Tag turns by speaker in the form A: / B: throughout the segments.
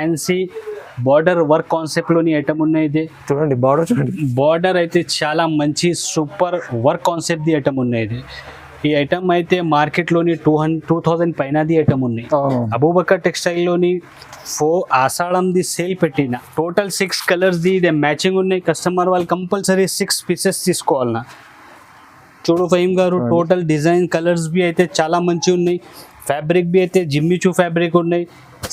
A: Fancy border work కాన్సెప్ట్లోని item ఉన్నాయి. ఇది
B: చూడండి బార్డర్, చూడండి
A: బార్డర్ అయితే చాలా మంచి సూపర్ వర్క్ కాన్సెప్ట్ది ఐటమ్ ఉన్నాయి. ఇది ఈ ఐటమ్ అయితే మార్కెట్లోని 2000 పైనది ఐటమ్ ఉన్నాయి. అబూబకర్ టెక్స్టైల్లోని ఆషాఢంది సేల్ పెట్టిన టోటల్ 6 కలర్స్ది ఇదే మ్యాచింగ్ ఉన్నాయి. కస్టమర్ వాళ్ళు కంపల్సరీ 6 పీసెస్ తీసుకోవాలన్నా. చూడు ఫహీమ్ గారు, టోటల్ డిజైన్ కలర్స్ బి అయితే చాలా మంచి ఉన్నాయి. ఫ్యాబ్రిక్ బి అయితే జిమ్మిచూ ఫ్యాబ్రిక్ ఉన్నాయి.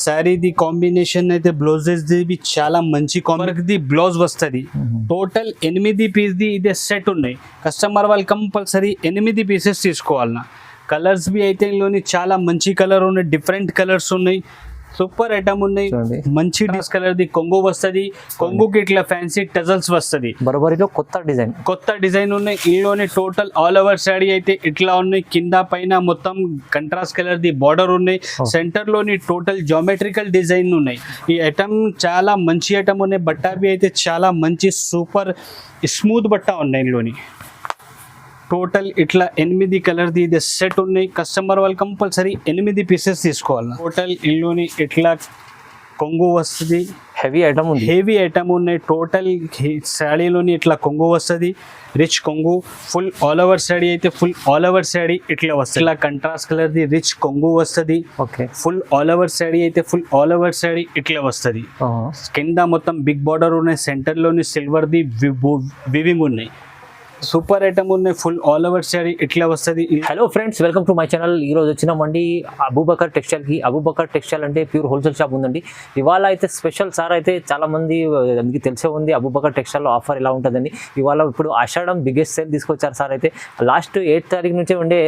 A: శారీది కాంబినేషన్ అయితే బ్లౌజెస్ది బి చాలా మంచి కాంబినేషన్ది బ్లౌజ్ వస్తుంది. టోటల్ 8 పీస్ది ఇదే సెట్ ఉన్నాయి. కస్టమర్ వాళ్ళు కంపల్సరీ 8 పీసెస్ తీసుకోవాలన్నా. కలర్స్ బి అయితే ఇందులోని చాలా మంచి కలర్ ఉన్నాయి, డిఫరెంట్ కలర్స్ ఉన్నాయి, సూపర్ ఐటమ్ ఉన్నాయి. మంచి కలర్ ది కొంగు వస్తుంది. కొంగుకి ఇట్లా ఫ్యాన్సీ టజల్స్ వస్తుంది.
B: బరోబరిలో కొత్త డిజైన్
A: ఉన్నాయి. ఇందులోనే టోటల్ ఆల్ ఓవర్ శారీ అయితే ఇట్లా ఉన్నాయి. కింద పైన మొత్తం కంట్రాస్ట్ కలర్ ది బార్డర్ ఉన్నాయి. సెంటర్ లోని టోటల్ జామెట్రికల్ డిజైన్ ఉన్నాయి. ఈ ఐటమ్ చాలా మంచి ఐటమ్ ఉన్నాయి. బట్ట బి అయితే చాలా మంచి సూపర్ స్మూత్ బట్ట ఉన్నాయి. ఇందులోని టోటల్ ఇట్లా 8 కలర్ది ఇది సెట్ ఉన్నాయి. కస్టమర్ వాళ్ళు కంపల్సరీ 8 పీసెస్ తీసుకోవాలి. టోటల్ ఇందులోని ఇట్లా కొంగు వస్తుంది. హెవీ ఐటమ్ ఉన్నాయి. టోటల్ శాడీలోని ఇట్లా కొంగు వస్తుంది, రిచ్ కొంగు. ఫుల్ ఆల్ ఓవర్ శాడీ అయితే ఫుల్ ఆల్ ఓవర్ శాడీ ఇట్లా వస్తుంది. ఇట్లా కంట్రాస్ట్ కలర్ది రిచ్ కొంగు వస్తుంది. ఫుల్ ఆల్ ఓవర్ శాడీ అయితే ఫుల్ ఆల్ ఓవర్ శాడీ ఇట్లా వస్తుంది. కింద మొత్తం బిగ్ బార్డర్ ఉన్నాయి. సెంటర్లోని సిల్వర్ది వివింగ్ ఉన్నాయి. సూపర్ ఐటమ్ ఉన్నాయి. ఫుల్ ఆల్ ఓవర్ శారీ ఇట్లా వస్తుంది.
B: Hello friends, welcome to my channel. ఈరోజు వచ్చినామండి అబూబకర్ టెక్స్టైల్కి. అబూబకర్ టెక్స్టైల్ అంటే ప్యూర్ హోల్సేల్ షాప్ ఉందండి. ఇవాళ అయితే స్పెషల్ సార్ అయితే చాలా మంది మీకు తెలిసే ఉంది అబూబకర్ టెక్స్టైల్లో ఆఫర్ ఎలా ఉంటుందండి. ఇవాళ ఇప్పుడు ఆషాఢం బిగ్గెస్ట్ సేల్ తీసుకొచ్చారు సార్. అయితే లాస్ట్ 8th తారీఖు నుంచే ఉండే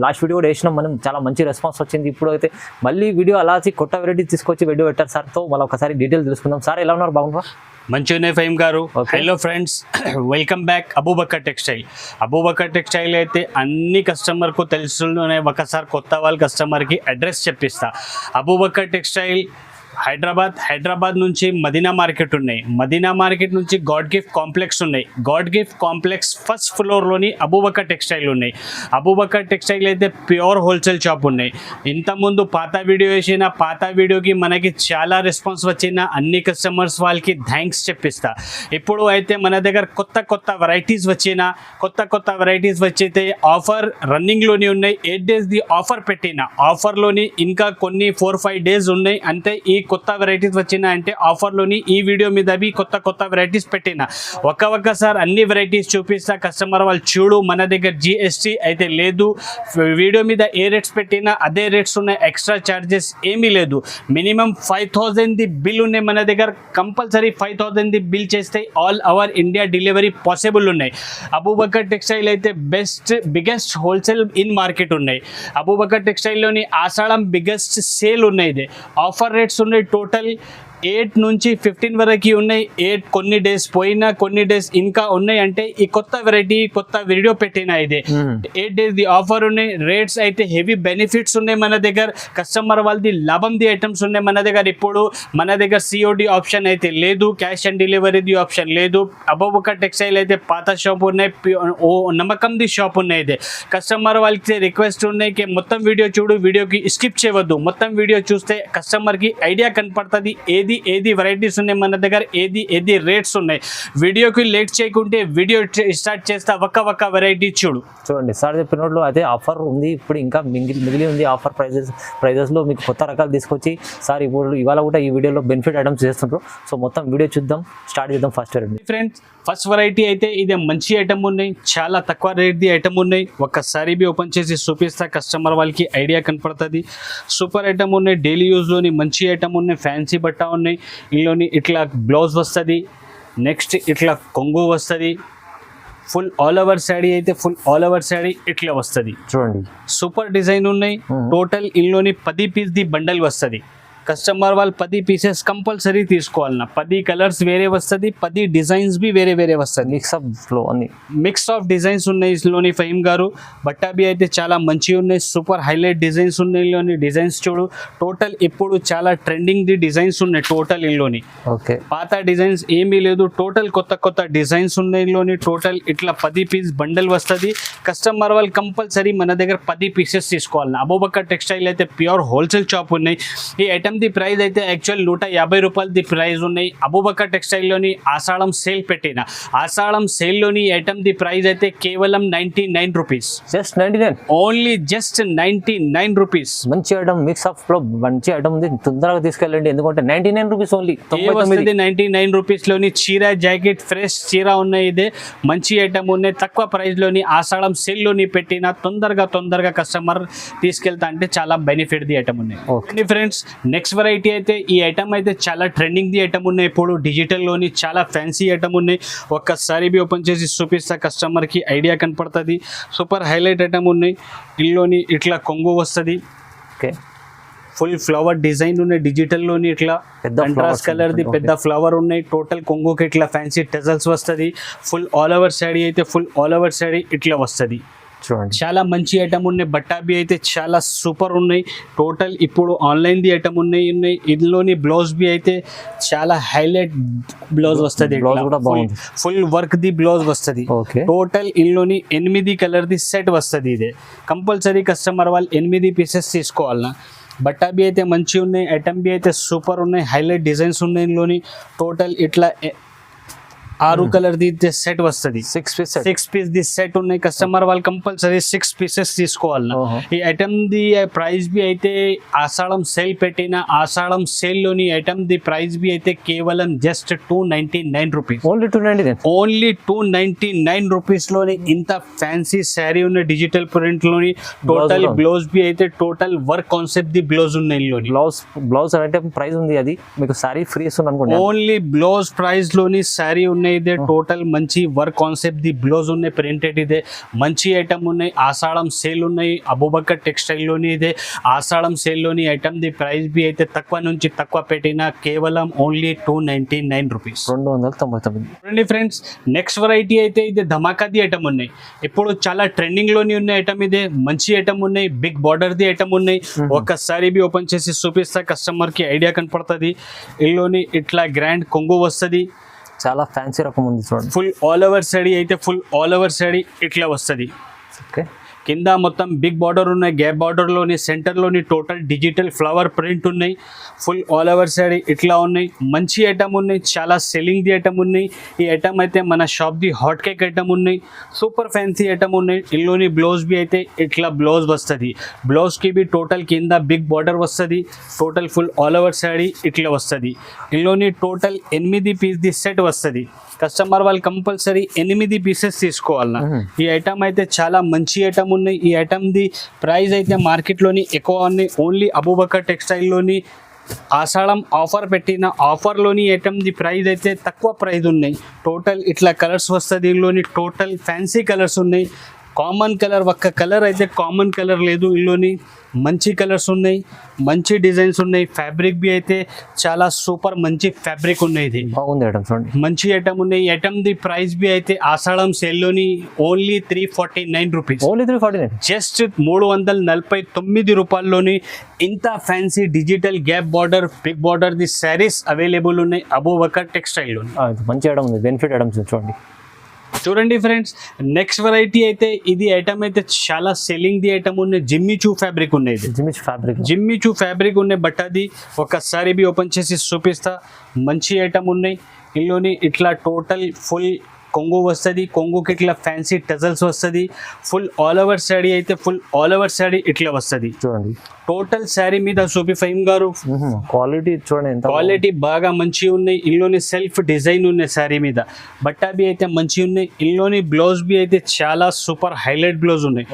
B: లాస్ట్ వీడియో కూడా వేసినాం మనం. చాలా మంచి రెస్పాన్స్ వచ్చింది. ఇప్పుడు అయితే మళ్ళీ వీడియో అలా కొత్త వెరైటీ తీసుకొచ్చి వీడియో పెట్టారు సార్తో. మళ్ళీ ఒకసారి డీటెయిల్స్ తెలుసుకుందాం. సార్ ఎలా ఉన్నారు? బాగున్నారా?
A: మంచిగానే ఫహీమ్ గారు. Hello friends, welcome back Abubakar Textile. Abubakar Textile అయితే అన్ని కస్టమర్కు తెలుసులోనే ఒకసారి కొత్త వాళ్ళ కస్టమర్కి అడ్రస్ చెప్పిస్తా. అబూబకర్ టెక్స్టైల్ హైదరాబాద్ నుంచి మదీనా మార్కెట్ ఉన్నాయి. మదీనా మార్కెట్ నుంచి గాడ్ గిఫ్ట్ కాంప్లెక్స్ ఉన్నాయి. గాడ్ గిఫ్ట్ కాంప్లెక్స్ ఫస్ట్ ఫ్లోర్లోని అబూబకర్ టెక్స్టైల్ ఉన్నాయి. అబూబకర్ టెక్స్టైల్ అయితే ప్యూర్ హోల్సేల్ షాప్ ఉన్నాయి. ఇంతకుముందు పాత వీడియో వేసిన పాత వీడియోకి మనకి చాలా రెస్పాన్స్ వచ్చిన అన్ని కస్టమర్స్ వాళ్ళకి థ్యాంక్స్ చెప్పిస్తా. ఇప్పుడు అయితే మన దగ్గర కొత్త వెరైటీస్ వచ్చితే ఆఫర్ రన్నింగ్లోని ఉన్నాయి. 8 days ఆఫర్ పెట్టిన ఆఫర్లోని ఇంకా కొన్ని 4-5 days ఉన్నాయి. అంతే ఈ కొత్త వెరైటీస్ వచ్చిన అంటే ఆఫర్లోని ఈ వీడియో మీద బి కొత్త వెరైటీస్ పెట్టిన ఒక్కసారి అన్ని వెరైటీస్ చూపిస్తా. కస్టమర్ వాళ్ళు చూడు, మన దగ్గర GST అయితే లేదు. వీడియో మీద ఏ రేట్స్ పెట్టినా అదే రేట్స్ ఉన్నాయి. ఎక్స్ట్రా ఛార్జెస్ ఏమీ లేదు. మినిమం 5000 ది బిల్ ఉన్నాయి మన దగ్గర. కంపల్సరీ 5000 ది బిల్ చేస్తే all over India delivery possible ఉన్నాయి. అబూబకర్ టెక్స్టైల్ అయితే బిగ్గెస్ట్ హోల్సేల్ ఇన్ మార్కెట్ ఉన్నాయి. అబూబకర్ టెక్స్టైల్లోని ఆషాఢం బిగ్గెస్ట్ సేల్ ఉన్నాయి. ఇది ఆఫర్ రేట్స్ ఉన్నాయి. టోటల్ 8 నుంచి 15 వరకు ఉన్నాయి. 8 కొన్ని డేస్ పోయినా కొన్ని డేస్ ఇంకా ఉన్నాయి. అంటే ఈ కొత్త వెరైటీ కొత్త వీడియో పెట్టిన ఇది 8 days ది ఆఫర్ ఉన్నాయి. రేట్స్ అయితే హెవీ బెనిఫిట్స్ ఉన్నాయి మన దగ్గర. కస్టమర్ వాళ్ళది లాభంది ఐటమ్స్ ఉన్నాయి మన దగ్గర. ఇప్పుడు మన దగ్గర COD ఆప్షన్ అయితే లేదు, క్యాష్ ఆన్ డెలివరీది ఆప్షన్ లేదు. అబూబకర్ టెక్స్టైల్ అయితే పాత షాప్ ఉన్నాయి, నమ్మకంది షాప్ ఉన్నాయి. ఇది కస్టమర్ వాళ్ళకి రిక్వెస్ట్ ఉన్నాయి కి మొత్తం వీడియో చూడు, వీడియోకి స్కిప్ చేయవద్దు. మొత్తం వీడియో చూస్తే కస్టమర్కి ఐడియా కనపడుతుంది ఏది వెరైటీస్ ఉన్నాయి మన దగ్గర, ఏది రేట్స్ ఉన్నాయి. వీడియోకి లేట్ చేయకుంటే వీడియో స్టార్ట్ చేస్తా. ఒక్క వెరైటీ చూడండి.
B: సార్ చెప్పినట్లు అదే ఆఫర్ ఉంది. ఇప్పుడు ఇంకా మిగిలి ఉంది ఆఫర్ ప్రైజెస్లో మీకు కొత్త రకాలు తీసుకొచ్చి సార్ ఇప్పుడు ఇవాళ కూడా ఈ వీడియోలో బెనిఫిట్ ఐటమ్స్ చేస్తుంటారు. సో మొత్తం వీడియో చూద్దాం, స్టార్ట్ చేద్దాం.
A: ఫస్ట్ వెరైటీ అయితే ఇదే మంచి ఐటమ్ ఉన్నాయి. చాలా తక్కువ రేట్ది ఐటమ్ ఉన్నాయి. ఒక్కసారి బి ఓపెన్ చేసి చూపిస్తా, కస్టమర్ వాళ్ళకి ఐడియా కనపడుతుంది. సూపర్ ఐటమ్ ఉన్నాయి. డైలీ యూజ్లోని మంచి ఐటమ్ ఉన్నాయి. ఫ్యాన్సీ బట్ట ఉన్నాయి. ఇందులోని ఇట్లా బ్లౌజ్ వస్తుంది. నెక్స్ట్ ఇట్లా కొంగు వస్తుంది. ఫుల్ ఆల్ ఓవర్ శాడీ అయితే ఫుల్ ఆల్ ఓవర్ శాడీ ఇట్లా వస్తుంది.
B: చూడండి
A: సూపర్ డిజైన్ ఉన్నాయి. టోటల్ ఇందులోని 10 పీస్ ది బండల్ వస్తుంది. కస్టమర్ వాళ్ళు 10 పీసెస్ కంపల్సరీ తీసుకోవాలన్నా. 10 కలర్స్ వేరే వస్తుంది, 10 డిజైన్స్ బి వేరే వస్తుంది. మిక్స్ ఆఫ్ డిజైన్స్ ఉన్నాయి ఇందులోని ఫహీమ్ గారు. బట్టా బి అయితే చాలా మంచిగా ఉన్నాయి. సూపర్ హైలైట్ డిజైన్స్ ఉన్నాయి. ఇందులోని డిజైన్స్ చూడు. టోటల్ ఇప్పుడు చాలా ట్రెండింగ్ ది డిజైన్స్ ఉన్నాయి. టోటల్ ఇందులోని పాత డిజైన్స్ ఏమీ లేదు. టోటల్ కొత్త డిజైన్స్ ఉన్నాయి. ఇందులోని టోటల్ ఇట్లా 10 పీస్ బండల్ వస్తుంది. కస్టమర్ వాళ్ళు కంపల్సరీ మన దగ్గర 10 పీసెస్ తీసుకోవాలన్నా. అబూబకర్ టెక్స్టైల్ అయితే ప్యూర్ హోల్సేల్ షాప్ ఉన్నాయి. ఈ ఐటమ్ ఐటమ్ ది ప్రైస్ అయితే యాక్చువల్ 150 రూపాయలు ది ప్రైస్ ఉన్నాయి. అబూబకర్ టెక్స్టైల్లోని ఆషాఢం సేల్ పెట్టిన ఆషాఢం సేల్లోని ఐటమ్ ది ప్రైస్ అయితే కేవలం 99 rupees.
B: Just 99.
A: Only just 99 rupees.
B: మంచి ఐటమ్, మిక్స్ ఆఫ్ లో మంచి ఐటమ్ ఉంది, తొందరగా తీసుకెళ్ళండి. ఎందుకంటే 99 రూపీస్ ఓన్లీ.
A: 99 రూపీస్ లోని చీర, జాకెట్, ఫ్రెష్ చీర ఉన్నాయి. ఇదే మంచి ఐటమ్ ఉన్నాయి, తక్కువ ప్రైస్ లోని ఆషాఢం సేల్ లోని పెట్టిన తొందరగా కస్టమర్ తీసుకెళ్తా అంటే చాలా బెనిఫిట్ ది ఐటమ్ ఉన్నాయి.
B: ఓకే
A: ఫ్రెండ్స్, నెక్స్ట్ వెరైటీ అయితే ఈ ఐటమ్ అయితే చాలా ట్రెండింగ్ ది ఐటమ్ ఉన్నాయి. ఇప్పుడు డిజిటల్ లోని చాలా ఫ్యాన్సీ ఐటమ్ ఉన్నాయి. ఒక్కసారి బి ఓపెన్ చేసి చూపిస్తా, కస్టమర్ కి ఐడియా కనపడుతుంది. సూపర్ హైలైట్ ఐటమ్ ఉన్నాయి. ఇల్లోని ఇట్లా కొంగు వస్తుంది,
B: ఓకే
A: ఫుల్ ఫ్లవర్ డిజైన్ ఉన్నాయి. డిజిటల్ లోని ఇట్లా కంట్రాస్ట్ కలర్ ది పెద్ద ఫ్లవర్ ఉన్నాయి. టోటల్ కొంగుకి ఇట్లా ఫ్యాన్సీ టెజల్స్ వస్తుంది. ఫుల్ ఆల్ ఓవర్ శారీ అయితే ఫుల్ ఆల్ ఓవర్ శారీ ఇట్లా వస్తుంది.
B: చూడండి
A: చాలా మంచి ఐటమ్ ఉన్నాయి. బట్టాబి అయితే చాలా సూపర్ ఉన్నాయి. టోటల్ ఇప్పుడు ఆన్లైన్ ది ఐటమ్ ఉన్నాయి. ఇందులోని బ్లౌజ్ బి అయితే చాలా హైలైట్ బ్లౌజ్ వస్తుంది. ఫుల్ వర్క్ ది బ్లౌజ్ వస్తుంది. టోటల్ ఇందులోని 8 కలర్ ది సెట్ వస్తుంది. ఇదే కంపల్సరీ కస్టమర్ వాళ్ళు 8 పీసెస్ తీసుకోవాలన్నా. బట్టా బి అయితే మంచి ఉన్నాయి. ఐటమ్ బి అయితే సూపర్ ఉన్నాయి. హైలైట్ డిజైన్స్ ఉన్నాయి. ఇందులోని టోటల్ ఇట్లా 6 కలర్ ది సెట్ వస్తుంది. 6 పీస్ ది సెట్ ఉన్నాయి. కస్టమర్ వాళ్ళు కంపల్సరీ 6 పీసెస్ తీసుకోవాలి. ఈ ఐటమ్ ది ప్రైస్ బి అయితే ఆషాఢం సేల్ పెట్టిన ఆషాఢం సేల్ లోని ఐటమ్ ది ప్రైస్ బి అయితే కేవలం జస్ట్ 299 రూపీస్. ఓన్లీ 299 రూపీస్ లోని ఇంత ఫ్యాన్సీ శారీ ఉన్న డిజిటల్ ప్రింట్ లోని టోటల్ బ్లౌజ్ బి అయితే total work concept the blouse ఉన్నాయి.
B: బ్లౌజ్ అంటే ప్రైస్ ఉంది, అది మీకు సారీ ఫ్రీ ఇస్తుంది అనుకోండి.
A: ఓన్లీ బ్లౌజ్ ప్రైస్ లోని శారీ ఉన్నాయి. ఇదే టోటల్ మంచి వర్క్ కాన్సెప్ట్ ది బ్లౌజ్ ఉన్నాయి. ప్రింటెడ్ ఇదే మంచి ఐటమ్ ఉన్నాయి. ఆషాఢం సేల్ ఉన్నాయి. అబూబకర్ టెక్స్టైల్ లోని ఇదే ఆషాఢం సేల్ లోని ఐటమ్ ది ప్రైస్ బి అయితే తక్కువ నుంచి తక్కువ పెట్టిన కేవలం only 299 rupees.
B: 299.
A: Friends, next variety అయితే ఇది ధమాకా ది ఐటమ్ ఉన్నాయి. ఇప్పుడు చాలా ట్రెండింగ్ లోని ఉన్న ఐటమ్ ఇదే. మంచి ఐటమ్ ఉన్నాయి. బిగ్ బార్డర్ ది ఐటమ్ ఉన్నాయి. ఒక్కసారి బి ఓపెన్ చేసి చూపిస్తా, కస్టమర్ కి ఐడియా కనపడుతుంది. ఇందులోని ఇట్లా గ్రాండ్ కొంగు వస్తుంది.
B: చాలా ఫ్యాన్సీ రకం ఉంది చూడండి.
A: ఫుల్ ఆల్ ఓవర్ శారీ అయితే ఫుల్ ఆల్ ఓవర్ శారీ ఇట్లా వస్తుంది.
B: ఓకే
A: కింద మొత్తం బిగ్ బార్డర్ ఉన్నాయి. గ్యాప్ బార్డర్లోని సెంటర్లోని టోటల్ డిజిటల్ ఫ్లవర్ ప్రింట్ ఉన్నాయి. ఫుల్ ఆల్ ఓవర్ శారీ ఇట్లా ఉన్నాయి. మంచి ఐటమ్ ఉన్నాయి. చాలా సెల్లింగ్ ది ఐటమ్ ఉన్నాయి. ఈ ఐటమ్ అయితే మన shop the hot cake item ఉన్నాయి. సూపర్ ఫ్యాన్సీ ఐటమ్ ఉన్నాయి. ఇందులోని బ్లౌజ్ బి అయితే ఇట్లా బ్లౌజ్ వస్తుంది. బ్లౌజ్కి బి టోటల్ కింద బిగ్ బార్డర్ వస్తుంది. Total full all over sari ఇట్లా వస్తుంది. ఇందులోని టోటల్ 8 పీస్ ది సెట్ వస్తుంది. కస్టమర్ వాళ్ళు కంపల్సరీ 8 పీసెస్ తీసుకోవాలన్నా. ఈ ఐటమ్ అయితే చాలా మంచి ఐటమ్ ఉన్నాయి. ఈ ఐటమ్ ది ప్రైస్ అయితే మార్కెట్లోని ఎక్కువ ఉన్నాయి. ఓన్లీ అబూబకర్ టెక్స్టైల్లోని ఆషాఢం ఆఫర్ పెట్టిన ఆఫర్లోని ఐటమ్ ది ప్రైస్ అయితే తక్కువ ప్రైస్ ఉన్నాయి. టోటల్ ఇట్లా కలర్స్ వస్తుంది. ఇందులోని టోటల్ ఫ్యాన్సీ కలర్స్ ఉన్నాయి. కామన్ కలర్ ఒక్క కలర్ అయితే కామన్ కలర్ లేదు. ఇందులోని మంచి కలర్స్ ఉన్నాయి. మంచి డిజైన్స్ ఉన్నాయి. ఫ్యాబ్రిక్ బి అయితే చాలా సూపర్ మంచి ఫ్యాబ్రిక్ ఉన్నాయి. ఇది
B: బాగుంది ఐటమ్ చూడండి.
A: మంచి ఐటమ్ ఉన్నాయి. ఐటమ్ ది ప్రైస్ బి అయితే ఆషాఢం సేల్లోని ఓన్లీ 349 రూపీస్.
B: ఓన్లీ 349.
A: జస్ట్ 349 రూపాయల్లోని ఇంత fancy digital gap border big border ది శారీస్ అవైలబుల్ ఉన్నాయి అబూబకర్ టెక్స్టైల్లో.
B: మంచి ఐటమ్ ఉంది. బెనిఫిట్ ఐటమ్స్ చూడండి.
A: చూడండి ఫ్రెండ్స్, నెక్స్ట్ వెరైటీ అయితే ఇది ఐటమ్ అయితే చాలా సెల్లింగ్ ది ఐటమ్ ఉన్నాయి. జిమ్మి చూ ఫ్యాబ్రిక్ ఉన్నాయి. జిమ్మి చూ ఫ్యాబ్రిక్ ఉన్నాయి. బట్ అది ఒకసారి బి ఓపెన్ చేసి చూపిస్తా. మంచి ఐటమ్ ఉన్నాయి. ఇందులోని ఇట్లా టోటల్ ఫుల్ కొంగు వస్తుంది. కొంగుకి ఇట్లా ఫ్యాన్సీ టజల్స్ వస్తుంది. ఫుల్ ఆల్ ఓవర్ శారీ అయితే ఫుల్ ఆల్ ఓవర్ శారీ ఇట్లా వస్తుంది.
B: చూడండి
A: టోటల్ శారీ మీద సూపి ఫైమ్ గారు
B: క్వాలిటీ చూడండి.
A: క్వాలిటీ బాగా మంచి ఉన్నాయి. ఇందులోని సెల్ఫ్ డిజైన్ ఉన్నాయి శారీ మీద. బట్టా బి అయితే మంచి ఉన్నాయి. ఇందులోని బ్లౌజ్ బి అయితే చాలా సూపర్ హైలైట్ బ్లౌజ్ ఉన్నాయి.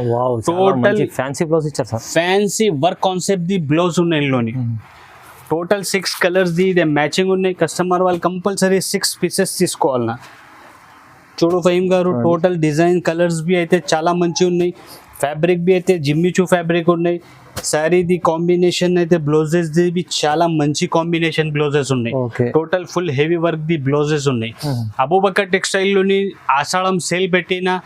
B: టోటల్ ఫ్యాన్సీ బ్లౌజ్ ఇచ్చారు sir.
A: Fancy work concept the blouse ఉన్నాయి. ఇందులోని టోటల్ 6 కలర్స్ ది ఇదే మ్యాచింగ్ ఉన్నాయి. కస్టమర్ వాళ్ళు కంపల్సరీ 6 పీసెస్ తీసుకోవాలన్నా. చూడు ఫహీమ్ గారు, టోటల్ డిజైన్ కలర్స్ బి అయితే చాలా మంచి ఉన్నాయి. ఫ్యాబ్రిక్ బి అయితే జిమ్మి చూ ఫ్యాబ్రిక్ ఉన్నాయి. శారీ ది కాంబినేషన్ అయితే బ్లౌజెస్ ది బి చాలా మంచి కాంబినేషన్ బ్లౌజెస్ ఉన్నాయి. Total full heavy work the blouses ఉన్నాయి. అబూబకర్ టెక్స్టైల్ లోని ఆషాఢం సేల్ పెట్టిన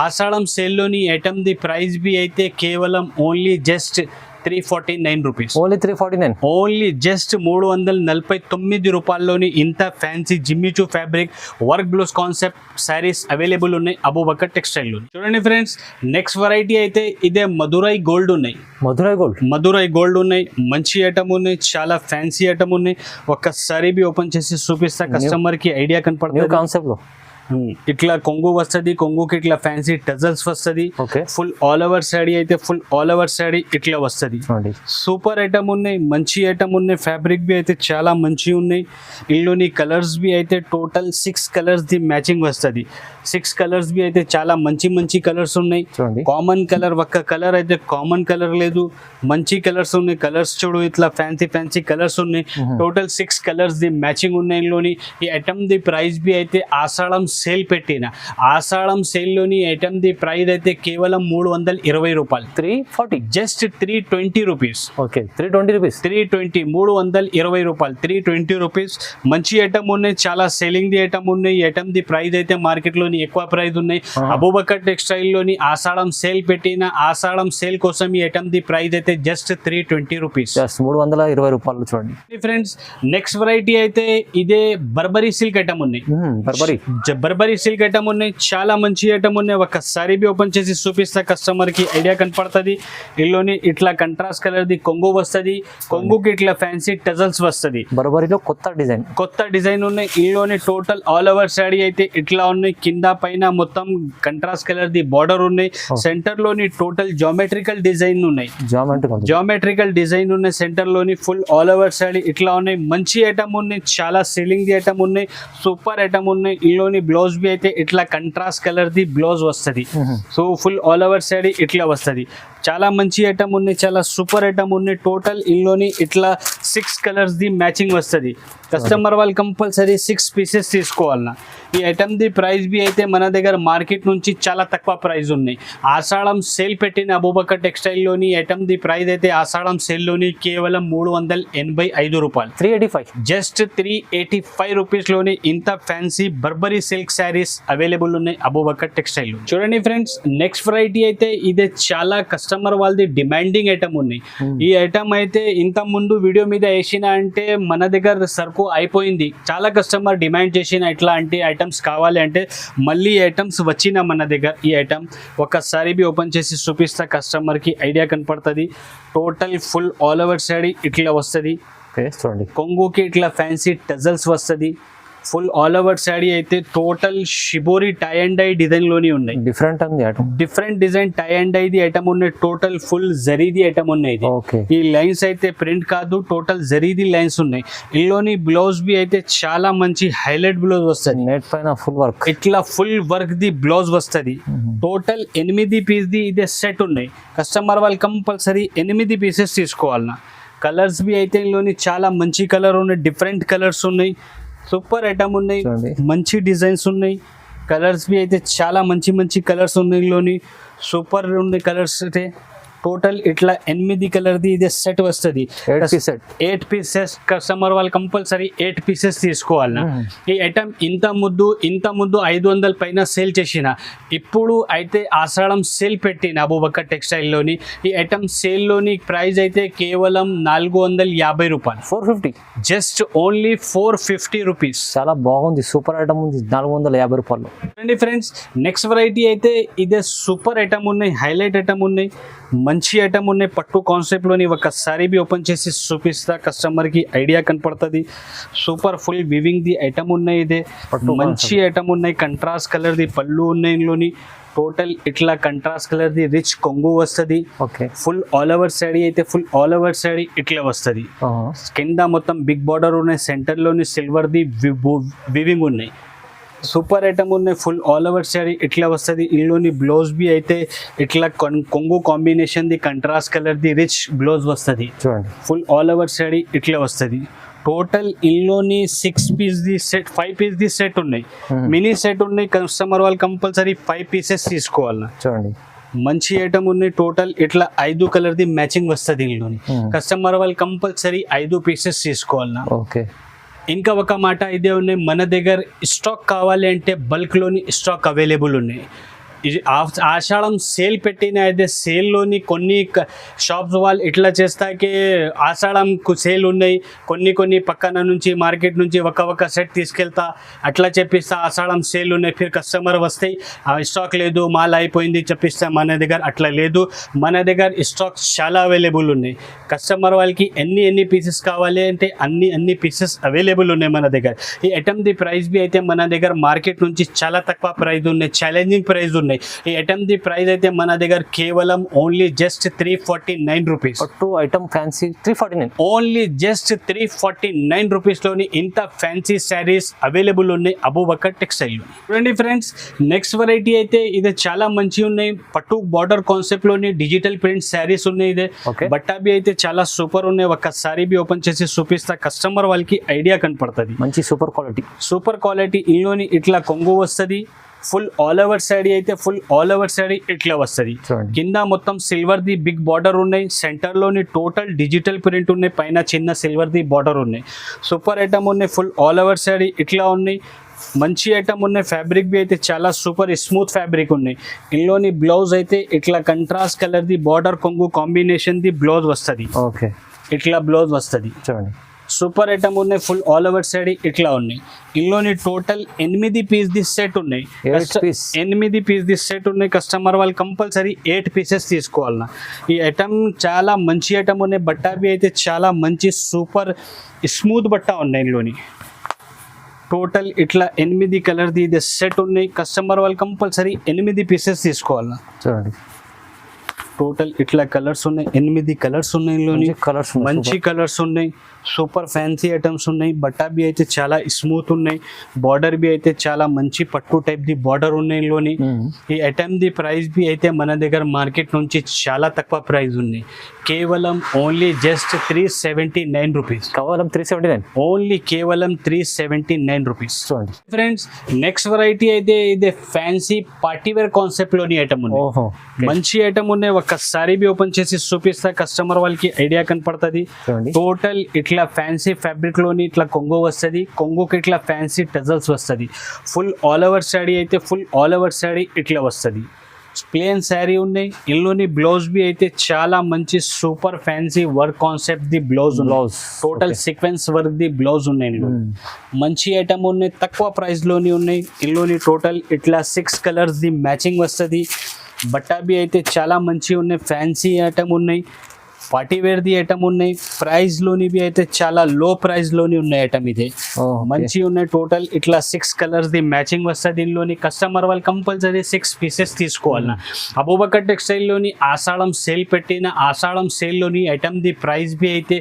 A: ఆషాఢం సేల్ లోని ఐటమ్ ది ప్రైస్ బి అయితే కేవలం only just 349 rupees.
B: Only 349.
A: Only just 349 రూపాయల్లోని ఇంత fancy Jimmy Choo fabric work blouse concept saris available ఉన్నాయి అబూబకర్ టెక్స్టైల్ లో. చూడండి ఫ్రెండ్స్, నెక్స్ట్ వెరైటీ అయితే ఇదే మధురై గోల్డ్ ఉన్నాయి. మధురై గోల్డ్ ఉన్నాయి, మంచి ఐటమ్ ఉన్నాయి, చాలా ఫ్యాన్సీ ఐటమ్ ఉన్నాయి. ఒక్కసారి బి ఓపెన్ చేసి చూపిస్తా, కస్టమర్ కి ఐడియా కనపడుతుంది.
B: కాన్సెప్ట్ లో
A: ఇట్లా కొంగు వస్తుంది, కొంగుకి ఇట్లా ఫ్యాన్సీ టజల్స్ వస్తుంది. ఫుల్ ఆల్ ఓవర్ శాడీ అయితే ఫుల్ ఆల్ ఓవర్ శాడీ ఇట్లా వస్తుంది. సూపర్ ఐటమ్ ఉన్నాయి, మంచి ఐటమ్ ఉన్నాయి. ఫ్యాబ్రిక్ బి అయితే చాలా మంచి ఉన్నాయి. ఇందులోని కలర్స్ బి అయితే టోటల్ 6 కలర్స్ ది మ్యాచింగ్ వస్తుంది. 6 కలర్స్ బి అయితే చాలా మంచి కలర్స్ ఉన్నాయి. కామన్ కలర్ ఒక్క కలర్ అయితే కామన్ కలర్ లేదు, మంచి కలర్స్ ఉన్నాయి. కలర్స్ చూడు, ఇట్లా ఫ్యాన్సీ కలర్స్ ఉన్నాయి. టోటల్ 6 కలర్స్ ది మ్యాచింగ్ ఉన్నాయి. ఇందులోని ఈ ఐటమ్ ది ప్రైస్ బి అయితే ఆషాఢం సేల్ పెట్టిన ఆషాఢం సేల్ లోని ఐటమ్ ది ప్రైస్ అయితే కేవలం 320 రూపాయలు.
B: 340,
A: జస్ట్ 320 రూపీస్.
B: Okay, 320 rupees.
A: 320, 320 రూపాయలు, 320 రూపీస్. మంచి ఐటమ్ ఉన్నాయి, చాలా సేలింగ్ ది ఐటమ్ ఉన్నాయి. ఈ ఐటమ్ ది ప్రైస్ అయితే మార్కెట్ లోని ఎక్కువ ప్రైస్ ఉన్నాయి. అబూబకర్ టెక్స్టైల్ లోని ఆషాఢం సేల్ పెట్టిన ఆషాఢం సేల్ కోసం ఈ ఐటమ్ ది ప్రైస్ అయితే జస్ట్ 320 రూపీస్,
B: 320 రూపాయలు. చూడండి
A: ఫ్రెండ్స్, నెక్స్ట్ వెరైటీ అయితే ఇదే బర్బరీ సిల్క్ ఐటమ్ ఉన్నాయి. బర్బరీ సిల్క్ ఐటమ్ ఉన్నాయి, చాలా మంచి ఐటమ్ ఉన్నాయి. ఒక్కసారి బి ఓపెన్ చేసి చూపిస్తా, కస్టమర్ కి ఐడియా కనపడుతుంది. ఇందులోని ఇట్లా కంట్రాస్ట్ కలర్ ది కొంగు వస్తుంది, కొంగుకి ఇట్లా ఫ్యాన్సీ టజల్స్ వస్తుంది.
B: బర్బరీలో కొత్త డిజైన్
A: ఉన్నాయి. ఇందులోని టోటల్ ఆల్ ఓవర్ శాడీ అయితే ఇట్లా ఉన్నాయి. కింద పైన మొత్తం కంట్రాస్ట్ కలర్ ది బార్డర్ ఉన్నాయి. సెంటర్ లోని టోటల్ జామెట్రికల్ డిజైన్ ఉన్నాయి. సెంటర్ లోని ఫుల్ ఆల్ ఓవర్ శాడీ ఇట్లా ఉన్నాయి. మంచి ఐటమ్ ఉన్నాయి, చాలా సేలింగ్ ది ఐటమ్ ఉన్నాయి, సూపర్ ఐటమ్ ఉన్నాయి. ఇందులోని బ్లౌజ్ బి అయితే ఇట్లా కంట్రాస్ట్ కలర్ ది బ్లౌజ్ వస్తుంది. So full all over sari ఇట్లా వస్తుంది. చాలా మంచి ఐటమ్ ఉన్నాయి, చాలా సూపర్ ఐటమ్ ఉన్నాయి. టోటల్ ఇందులోని ఇట్లా 6 కలర్స్ ది మ్యాచింగ్ వస్తుంది. కస్టమర్ వాళ్ళు కంపల్సరీ 6 పీసెస్ తీసుకోవాలన్నా. ఈ ఐటమ్ ది ప్రైస్ బి అయితే మన దగ్గర మార్కెట్ నుంచి చాలా తక్కువ ప్రైస్ ఉన్నాయి. ఆషాఢం సేల్ పెట్టిన అబూబకర్ టెక్స్టైల్ లోని ఐటమ్ ది ప్రైస్ అయితే ఆషాఢం సేల్ లోని కేవలం 385 రూపాయలు,
B: 385,
A: జస్ట్ 385 రూపీస్ లోని ఇంత fancy Burberry silk saris available ఉన్నాయి అబూబకర్ టెక్స్టైల్ లో. చూడండి ఫ్రెండ్స్, నెక్స్ట్ వెరైటీ అయితే ఇదే చాలా కస్టమర్ వాళ్ళది డిమాండింగ్ ఐటమ్ ఉన్నాయి. ఈ ఐటమ్ అయితే ఇంత ముందు వీడియో మీద వేసిన అంటే మన దగ్గర సరుకు అయిపోయింది. చాలా కస్టమర్ డిమాండ్ చేసిన ఇట్లా అంటే ఐటమ్స్ కావాలి అంటే మళ్ళీ ఐటమ్స్ వచ్చిన మన దగ్గర. ఈ ఐటమ్ ఒక్కసారి బి ఓపెన్ చేసి చూపిస్తా, కస్టమర్ కి ఐడియా కనపడుతుంది. Total full all over sari ఇట్లా వస్తుంది.
B: చూడండి,
A: కొంగుకి ఇట్లా ఫ్యాన్సీ టజల్స్ వస్తుంది. ఫుల్ ఆల్ ఓవర్ శాడీ అయితే total shibori tie and dye design లోని ఉన్నాయి. Different design tie and dye ది ఐటమ్ ఉన్నాయి. టోటల్ ఫుల్ జరీది ఐటమ్ ఉన్నాయి. ఈ లైన్స్ అయితే ప్రింట్ కాదు, టోటల్ జరీది లైన్స్ ఉన్నాయి. ఇందులోని బ్లౌజ్ బి అయితే చాలా మంచి హైలైట్ బ్లౌజ్ వస్తుంది.
B: నెట్ పైన ఫుల్ వర్క్,
A: ఇట్లా ఫుల్ వర్క్ ది బ్లౌజ్ వస్తుంది. టోటల్ 8 పీస్ ది ఇదే సెట్ ఉన్నాయి. కస్టమర్ వాళ్ళు కంపల్సరీ 8 పీసెస్ తీసుకోవాలన్నా. కలర్స్ బి అయితే ఇందులోని చాలా మంచి కలర్ ఉన్నాయి, డిఫరెంట్ కలర్స్ ఉన్నాయి, సూపర్ ఐటమ్ ఉన్నాయి, మంచి డిజైన్స్ ఉన్నాయి. కలర్స్ బి అయితే చాలా మంచి కలర్స్ ఉన్నాయి. ఇందులోని సూపర్ ఉన్నాయి కలర్స్ అయితే. టోటల్ ఇట్లా 8 కలర్ది ఇదే సెట్ వస్తుంది. 8 పీసెస్. కస్టమర్ వాళ్ళు కంపల్సరీ 8 పీసెస్ తీసుకోవాలన్నా. ఈ ఐటమ్ ఇంత ముందు 500 పైన సేల్ చేసిన, ఇప్పుడు అయితే ఆషాఢం సేల్ పెట్టిన అబూబకర్ టెక్స్టైల్ లోని ఈ ఐటమ్ సేల్ లోని ప్రైస్ అయితే కేవలం 450 రూపాయలు,
B: 450,
A: జస్ట్ ఓన్లీ 450 రూపీస్.
B: చాలా బాగుంది, సూపర్ ఐటమ్ ఉంది, 450 రూపాయలు.
A: చూడండి ఫ్రెండ్స్, నెక్స్ట్ వెరైటీ అయితే ఇదే సూపర్ ఐటమ్ ఉన్నాయి, హైలైట్ ఐటమ్ ఉన్నాయి, మంచి ఐటమ్ ఉన్నాయి. పట్టు కాన్సెప్ట్ లోని ఒక్కసారి బి ఓపెన్ చేసి చూపిస్తా, కస్టమర్ కి ఐడియా కనపడుతుంది. సూపర్ ఫుల్ వివింగ్ ది ఐటమ్ ఉన్నాయి. ఇదే మంచి ఐటమ్ ఉన్నాయి. కంట్రాస్ట్ కలర్ ది పళ్ళు ఉన్నాయి. ఇందులోని టోటల్ ఇట్లా కంట్రాస్ట్ కలర్ ది రిచ్ కొంగు వస్తుంది. ఫుల్ ఆల్ ఓవర్ శాడీ అయితే ఫుల్ ఆల్ ఓవర్ శాడీ ఇట్లా వస్తుంది. కింద మొత్తం బిగ్ బార్డర్ ఉన్నాయి. సెంటర్ లోని సిల్వర్ ది వివింగ్ ఉన్నాయి. సూపర్ ఐటమ్ ఉన్నాయి. ఫుల్ ఆల్ ఓవర్ శారీ ఇట్లా వస్తుంది. ఇందులోని బ్లౌజ్ బి అయితే ఇట్లా కొంగు కాంబినేషన్ ది కంట్రాస్ట్ కలర్ ది రిచ్ బ్లౌజ్ వస్తుంది. ఫుల్ ఆల్ ఓవర్ శారీ ఇట్లా వస్తుంది. టోటల్ ఇందులోని 6 పీస్ ది సెట్, 5 పీస్ ది సెట్ ఉన్నాయి. మినీ సెట్ ఉన్నాయి. కస్టమర్ వాళ్ళు కంపల్సరీ 5 పీసెస్ తీసుకోవాలి. చూడండి, మంచి ఐటమ్ ఉన్నాయి. టోటల్ ఇట్లా 5 కలర్ ది మ్యాచింగ్ వస్తుంది. ఇందులోని కస్టమర్ వాళ్ళు కంపల్సరీ 5 పీసెస్ తీసుకోవాలి. ఓకే, ఇంకా ఒక మాట ఇదే ఉన్నాయి, మన దగ్గర స్టాక్ కావాలి అంటే బల్క్లోని స్టాక్ అవైలబుల్ ఉన్నాయి. ఇది ఆషాఢం సేల్ పెట్టిన అయితే సేల్లోని కొన్ని షాప్స్ వాళ్ళు ఇట్లా చేస్తాకే ఆషాఢంకు సేల్ ఉన్నాయి, కొన్ని పక్కన నుంచి మార్కెట్ నుంచి ఒక సెట్ తీసుకెళ్తా అట్లా చెప్పిస్తా ఆషాఢం సేల్ ఉన్నాయి, ఫిర్ కస్టమర్ వస్తాయి స్టాక్ లేదు మాల్ అయిపోయింది చెప్పిస్తా. మన దగ్గర అట్లా లేదు, మన దగ్గర స్టాక్ చాలా అవైలబుల్ ఉన్నాయి. కస్టమర్ వాళ్ళకి ఎన్ని పీసెస్ కావాలి అంటే అన్ని పీసెస్ అవైలబుల్ ఉన్నాయి మన దగ్గర. ఈ ఐటమ్ ది ప్రైస్ బి అయితే మన దగ్గర మార్కెట్ నుంచి చాలా తక్కువ ప్రైస్ ఉన్నాయి, ఛాలెంజింగ్ ప్రైస్ ఉన్నాయి. ఈ ఐటమ్ ది ప్రైస్ అయితే మన దగ్గర కేవలం ఓన్లీ జస్ట్ 349 రూపీస్.
B: పట్టు ఐటమ్ ఫ్యాన్సీ 349,
A: ఓన్లీ జస్ట్ 349 రూపీస్లోని ఇంత ఫ్యాన్సీ శారీస్ అవైలబుల్ ఉన్నాయి అబూబకర్ టెక్స్టైల్లో. చూడండి ఫ్రెండ్స్, నెక్స్ట్ వెరైటీ అయితే ఇది చాలా మంచి ఉన్నాయి. పట్టు బార్డర్ కాన్సెప్ట్లోని డిజిటల్ ప్రింట్ శారీస్ ఉన్నాయి. ఇదే బట్టా బి అయితే చాలా సూపర్ ఉన్నాయి. ఒక్కసారి బి ఓపెన్ చేసి చూపిస్తా, కస్టమర్ వాళ్ళకి ఐడియా కనపడుతుంది.
B: మంచి సూపర్ క్వాలిటీ. ఇందులోని ఇట్లా కొంగు వస్తుంది. ఫుల్ ఆల్ ఓవర్ శారీ అయితే ఫుల్ ఆల్ ఓవర్ శారీ ఇట్లా వస్తుంది. కింద మొత్తం సిల్వర్ ది బిగ్ బార్డర్ ఉన్నాయి, సెంటర్ లోని టోటల్ డిజిటల్ ప్రింట్ ఉన్నాయి, పైన చిన్న సిల్వర్ ది బార్డర్ ఉన్నాయి. సూపర్ ఐటమ్ ఉన్నాయి. ఫుల్ ఆల్ ఓవర్ శారీ ఇట్లా ఉన్నాయి. మంచి ఐటమ్ ఉన్నాయి. ఫ్యాబ్రిక్ బి అయితే చాలా సూపర్ స్మూత్ ఫ్యాబ్రిక్ ఉన్నాయి. ఇందులోని బ్లౌజ్ అయితే ఇట్లా కంట్రాస్ట్ కలర్ ది బార్డర్ కొంగు కాంబినేషన్ ది బ్లౌజ్ వస్తుంది. ఓకే,
A: ఇట్లా బ్లౌజ్ వస్తుంది.
B: చూడండి
A: సూపర్ ఐటమ్ ఉన్నాయి. ఫుల్ ఆల్ ఓవర్ శారీ ఇట్లా ఉన్నాయి. ఇందులోని టోటల్ 8 పీస్ ది సెట్ ఉన్నాయి. 8 పీస్ ది సెట్ ఉన్నాయి. కస్టమర్ వాళ్ళు కంపల్సరీ 8 పీసెస్ తీసుకోవాలన్నా. ఈ ఐటమ్ చాలా మంచి ఐటమ్ ఉన్నాయి. బట్టా బి అయితే చాలా మంచి సూపర్ స్మూత్ బట్టా ఉన్నాయి. ఇందులోని టోటల్ ఇట్లా 8 కలర్ ది ఇది సెట్ ఉన్నాయి. కస్టమర్ వాళ్ళు కంపల్సరీ 8 పీసెస్ తీసుకోవాలన్నా.
B: చూడండి
A: టోటల్ ఇట్లా కలర్స్ ఉన్నాయి. 8 కలర్స్ ఉన్నాయి. ఇందులోని మంచి కలర్స్ ఉన్నాయి. సూపర్ ఫ్యాన్సీ ఐటమ్స్ ఉన్నాయి. బట్టా బి అయితే చాలా స్మూత్ ఉన్నాయి. బార్డర్ బి అయితే చాలా మంచి పట్టు టైప్ ది బార్డర్ ఉన్నాయి. ఇందులోని ఈ ఐటమ్ ది ప్రైస్ బి అయితే మన దగ్గర మార్కెట్ నుంచి చాలా తక్కువ ప్రైస్ ఉన్నాయి. కేవలం ఓన్లీ జస్ట్ 379 రూపీస్.
B: కేవలం 379,
A: ఓన్లీ కేవలం 379 రూపీస్. చూడండి ఫ్రెండ్స్, నెక్స్ట్ వెరైటీ అయితే ఇది ఫ్యాన్సీ పార్టీవేర్ కాన్సెప్ట్ లోని ఐటమ్ ఉంది. మంచి ఐటమ్ ఉన్నాయి. ఒక్కసారి బి ఓపెన్ చేసి చూపిస్తా, కస్టమర్ వాళ్ళకి ఐడియా కనపడుతుంది. టోటల్ ఇట్లా ఫ్యాన్సీ ఫ్యాబ్రిక్ లోని ఇట్లా కొంగు వస్తుంది. కొంగుకి ఇట్లా ఫ్యాన్సీ టజల్స్ వస్తుంది. ఫుల్ ఆల్ ఓవర్ శారీ అయితే ఫుల్ ఆల్ ఓవర్ శారీ ఇట్లా వస్తుంది. ప్లేన్ శారీ ఉన్నాయి. ఇందులోని బ్లౌజ్ బి అయితే చాలా మంచి super fancy work concept the blouse total sequence work the blouse ఉన్నాయి. మంచి ఐటమ్ ఉన్నాయి. తక్కువ ప్రైస్ లోని ఉన్నాయి. ఇందులోని టోటల్ ఇట్లా 6 కలర్స్ ది మ్యాచింగ్ వస్తుంది. బట్టా బి అయితే చాలా మంచి ఉన్నాయి. ఫ్యాన్సీ ఐటమ్ ఉన్నాయి. పార్టీవేర్ ది ఐటమ్ ఉన్నాయి. ప్రైస్ లోని బి అయితే చాలా లో ప్రైస్ లోని ఉన్నాయి. ఐటమ్ ఇది మంచి ఉన్నాయి. టోటల్ ఇట్లా 6 కలర్స్ ది మ్యాచింగ్ వస్తుంది. దీనిలోని కస్టమర్ వాళ్ళు కంపల్సరీ 6 పీసెస్ తీసుకోవాలన్నా. అబూబకర్ టెక్స్టైల్ లోని ఆషాఢం సేల్ పెట్టిన ఆషాఢం సేల్ లోని ఐటమ్ ది ప్రైస్ బి అయితే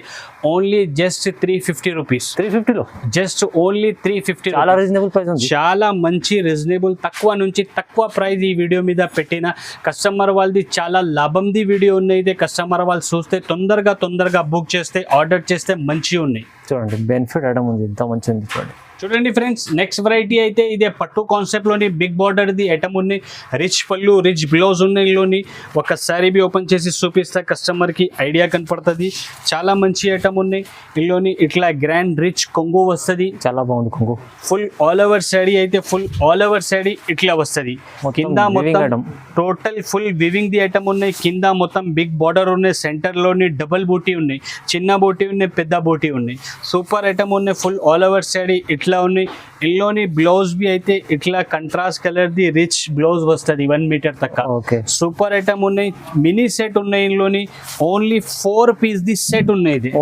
A: ఓన్లీ జస్ట్ 350 రూపీస్. 350లో జస్ట్ ఓన్లీ 350.
B: చాలా రీజనబుల్ ప్రైస్ ఉంది.
A: చాలా మంచి రీజనబుల్ తక్కువ నుంచి తక్కువ ప్రైస్ ఈ వీడియో మీద పెట్టిన కస్టమర్ వాళ్ళది చాలా లాభంది వీడియో ఉన్నాయి. కస్టమర్ వాళ్ళు చూస్తే తొందరగా బుక్ చేస్తే ఆర్డర్ చేస్తే మంచిగా ఉన్నాయి.
B: చూడండి బెనిఫిట్ ఐటమ్ ఉంది, ఎంత మంచిగా ఉంది.
A: చూడండి ఫ్రెండ్స్, నెక్స్ట్ వెరైటీ అయితే ఇదే పట్టు కాన్సెప్ట్ లోని బిగ్ బార్డర్ ది ఐటమ్ ఉన్నాయి. రిచ్ పళ్ళు రిచ్ బ్లౌజ్ ఉన్నాయి. ఇందులోని ఒక్కసారి బి ఓపెన్ చేసి చూపిస్తే కస్టమర్ కి ఐడియా కనపడుతుంది. చాలా మంచి ఐటమ్ ఉన్నాయి. ఇందులోని ఇట్లా గ్రాండ్ రిచ్ కొంగు వస్తుంది.
B: చాలా బాగుంది కొంగు.
A: ఫుల్ ఆల్ ఓవర్ శారీ అయితే ఫుల్ ఆల్ ఓవర్ శారీ ఇట్లా వస్తుంది. కింద మొత్తం టోటల్ ఫుల్ వివింగ్ ది ఐటమ్ ఉన్నాయి. కింద మొత్తం బిగ్ బార్డర్ ఉన్నాయి. సెంటర్ లోని డబల్ బూటీ ఉన్నాయి. చిన్న బూటీ ఉన్నాయి, పెద్ద బూటీ ఉన్నాయి. సూపర్ ఐటమ్ ఉన్నాయి. ఫుల్ ఆల్ ఓవర్ శారీ ఇట్లా ఉన్నాయి. ఇందులోని బ్లౌజ్ బి అయితే ఇట్లా కంట్రాస్ట్ కలర్ ది రిచ్ బ్లౌజ్ వస్తుంది 1 మీటర్ తక్కువ. సూపర్ ఐటమ్ ఉన్నాయి. మినీ సెట్ ఉన్నాయి. ఇందులోని ఓన్లీ 4 పీస్ ది సెట్ ఉన్నాయి.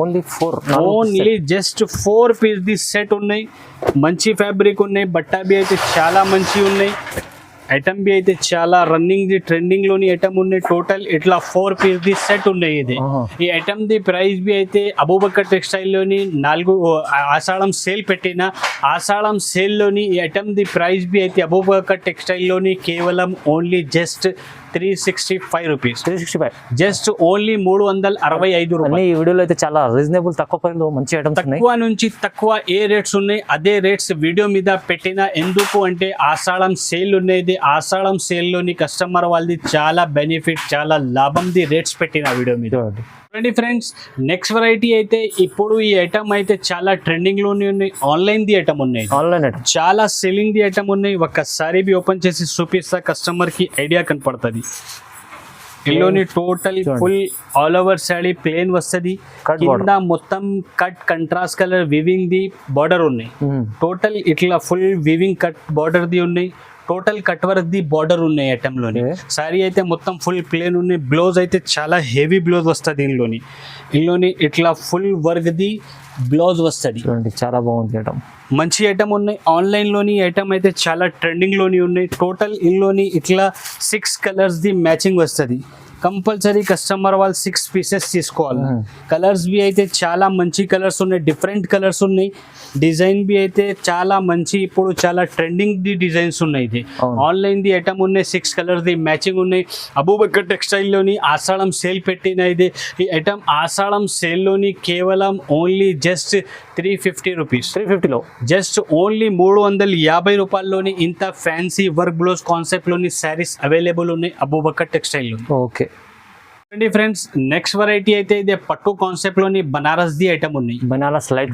A: ఓన్లీ జస్ట్ 4 పీస్ ది సెట్ ఉన్నాయి. మంచి ఫ్యాబ్రిక్ ఉన్నాయి. బట్టా బి అయితే చాలా మంచి ఉన్నాయి. ఐటమ్ బి అయితే చాలా రన్నింగ్ ది ట్రెండింగ్ లోని ఐటమ్ ఉన్నాయి. టోటల్ ఇట్లా 4 పీస్ ది సెట్ ఉన్నాయి. ఇది ఈ ఐటమ్ ది ప్రైస్ బి అయితే అబూబకర్ టెక్స్టైల్ లోని 4 ఆషాఢం సేల్ పెట్టిన ఆషాఢం సేల్ లోని ఈ ఐటమ్ ది ప్రైస్ బి అయితే అబూబకర్ టెక్స్టైల్ లోని కేవలం only just 365 rupees.
B: 365
A: just only 365 రూపాయలు.
B: ఈ వీడియోలో అయితే చాలా రీజనబుల్ తక్కువ ప్రైస్ లో మంచి ఐటమ్స్ ఉన్నాయి.
A: తక్కువ నుంచి తక్కువ ఏ రేట్స్ ఉన్నాయి అదే రేట్స్ వీడియో మీద పెట్టిన. ఎందుకు అంటే ఆషాఢం సేల్ ఉన్నది. ఆషాఢం సేల్ లోని కస్టమర్ వాళ్ళది చాలా బెనిఫిట్ చాలా లాభంది రేట్స్ పెట్టిన వీడియో మీద. చూడండి ఫ్రెండ్స్, నెక్స్ట్ వెరైటీ అయితే ఇప్పుడు ఈ ఐటమ్ అయితే చాలా ట్రెండింగ్ లోనే ఉన్నాయి. ఆన్లైన్ ది ఐటమ్ ఉన్నాయి,
B: ఆన్లైన్ ఐటమ్
A: చాలా సెల్లింగ్ ది ఐటమ్ ఉన్నాయి. ఒక్కసారి బి ఓపెన్ చేసి చూపిస్తా, కస్టమర్ కి ఐడియా కనపడుతుంది. ఇల్లోని total full all over sari plain వస్తుంది.
B: Cut
A: కింద మొత్తం కట్ కంట్రాస్ట్ కలర్ వివింగ్ ది బార్డర్ ఉన్నాయి. టోటల్ ఇట్లా ఫుల్ వివింగ్ కట్ బార్డర్ ది ఉన్నాయి. టోటల్ కట్ వర్క్ ది బార్డర్ ఉన్నాయి ఐటమ్ లోని. సారీ అయితే మొత్తం ఫుల్ ప్లేన్ ఉన్నాయి. బ్లౌజ్ అయితే చాలా హెవీ బ్లౌజ్ వస్తుంది. ఇందులోని ఇట్లా ఫుల్ వర్క్ ది బ్లౌజ్ వస్తుంది.
B: చాలా బాగుంది ఐటమ్,
A: మంచి ఐటమ్ ఉన్నాయి. ఆన్లైన్లోని ఐటమ్ అయితే చాలా ట్రెండింగ్లోని ఉన్నాయి. టోటల్ ఇందులోని ఇట్లా 6 కలర్స్ ది మ్యాచింగ్ వస్తుంది. కంపల్సరీ కస్టమర్ వాళ్ళు 6 పీసెస్ తీసుకోవాలి. కలర్స్ బి అయితే చాలా మంచి కలర్స్ ఉన్నాయి, డిఫరెంట్ కలర్స్ ఉన్నాయి. డిజైన్ బి అయితే చాలా మంచి, ఇప్పుడు చాలా ట్రెండింగ్ ది డిజైన్స్ ఉన్నాయి. ఇది ఆన్లైన్ ది ఐటమ్ ఉన్నాయి. 6 కలర్స్ ది మ్యాచింగ్ ఉన్నాయి. అబూబకర్ టెక్స్టైల్లోని ఆషాఢం సేల్ పెట్టిన ఇది. ఈ ఐటమ్ ఆషాఢం సేల్లోని కేవలం ఓన్లీ జస్ట్ 350 రూపీస్.
B: 350లో
A: జస్ట్ ఓన్లీ 350 రూపాయల్లోని ఇంత ఫ్యాన్సీ వర్క్ బ్లౌజ్ కాన్సెప్ట్లోని శారీస్ అవైలబుల్ ఉన్నాయి అబూబకర్ టెక్స్టైల్లో.
B: ఓకే
A: అండి ఫ్రెండ్స్, నెక్స్ట్ వెరైటీ అయితే ఇది పట్టు కాన్సెప్ట్ లోని బనారస్ ది ఐటమ్ ఉన్నాయి.
B: బనారస్ లైట్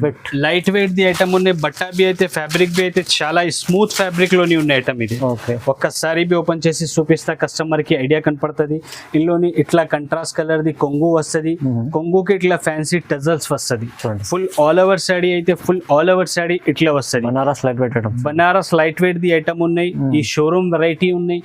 B: వెయిట్
A: ది ఐటమ్ ఉన్నాయి. బట్టా బి అయితే ఫ్యాబ్రిక్ బి అయితే చాలా స్మూత్ ఫ్యాబ్రిక్ లోని ఉన్న ఐటమ్ ఇది.
B: ఓకే
A: ఒక్కసారి బి ఓపెన్ చేసి చూపిస్తా, కస్టమర్ కి ఐడియా కనపడుతుంది. ఇందులోని ఇట్లా కంట్రాస్ట్ కలర్ ది కొంగు వస్తుంది. కొంగుకి ఇట్లా ఫ్యాన్సీ టజల్స్ వస్తుంది. ఫుల్ ఆల్ ఓవర్ శారీ అయితే ఫుల్ ఆల్ ఓవర్ శారీ ఇట్లా వస్తుంది.
B: Banaras light wait item,
A: Banaras light weight ది ఐటమ్ ఉన్నాయి. ఈ షోరూమ్ వెరైటీ ఉన్నాయి.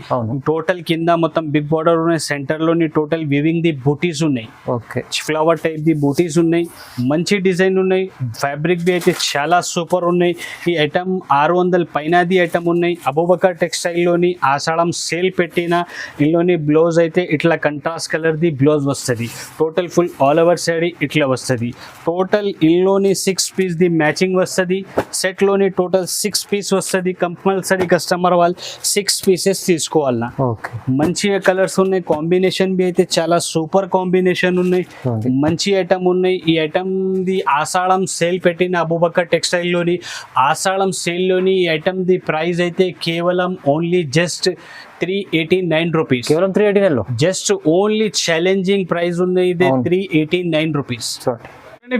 A: టోటల్ కింద మొత్తం బిగ్ బార్డర్ ఉన్నాయి. సెంటర్ లోని టోటల్ వివింగ్ ది బూటీస్ ఉన్నాయి.
B: ఓకే
A: ఫ్లవర్ టైప్ ది బూటీస్ ఉన్నాయి. మంచి డిజైన్ ఉన్నాయి. ఫ్యాబ్రిక్ బి అయితే చాలా సూపర్ ఉన్నాయి. ఈ ఐటమ్ 600 పైన ది ఐటమ్ ఉన్నాయి. అబూబకర్ టెక్స్టైల్లోని ఆషాఢం సేల్ పెట్టిన ఇందులోని బ్లౌజ్ అయితే ఇట్లా కంట్రాస్ట్ కలర్ ది బ్లౌజ్ వస్తుంది. Total full all over sari ఇట్లా వస్తుంది. టోటల్ ఇందులోని 6 పీస్ ది మ్యాచింగ్ వస్తుంది. సెట్లోని టోటల్ 6 పీస్ వస్తుంది. కంపల్సరీ కస్టమర్ వాళ్ళు 6 పీసెస్ తీసుకోవాలన్నా.
B: ఓకే
A: మంచిగా కలర్స్ ఉన్నాయి. కాంబినేషన్ బి అయితే చాలా సూపర్ కాంబినేషన్ ఉన్నాయి. మంచి ఐటమ్ ఉన్నాయి. ఈ ఐటమ్ ది ఆషాఢం సేల్ పెట్టిన అబూబకర్ టెక్స్టైల్లోని ఆషాఢం సేల్లోని ఈ ఐటమ్ ది ప్రైస్ అయితే కేవలం ఓన్లీ జస్ట్ 389 రూపీస్.
B: కేవలం 389లో
A: జస్ట్ ఓన్లీ ఛాలెంజింగ్ ప్రైస్ ఉంది. ఇది 389 రూపీస్.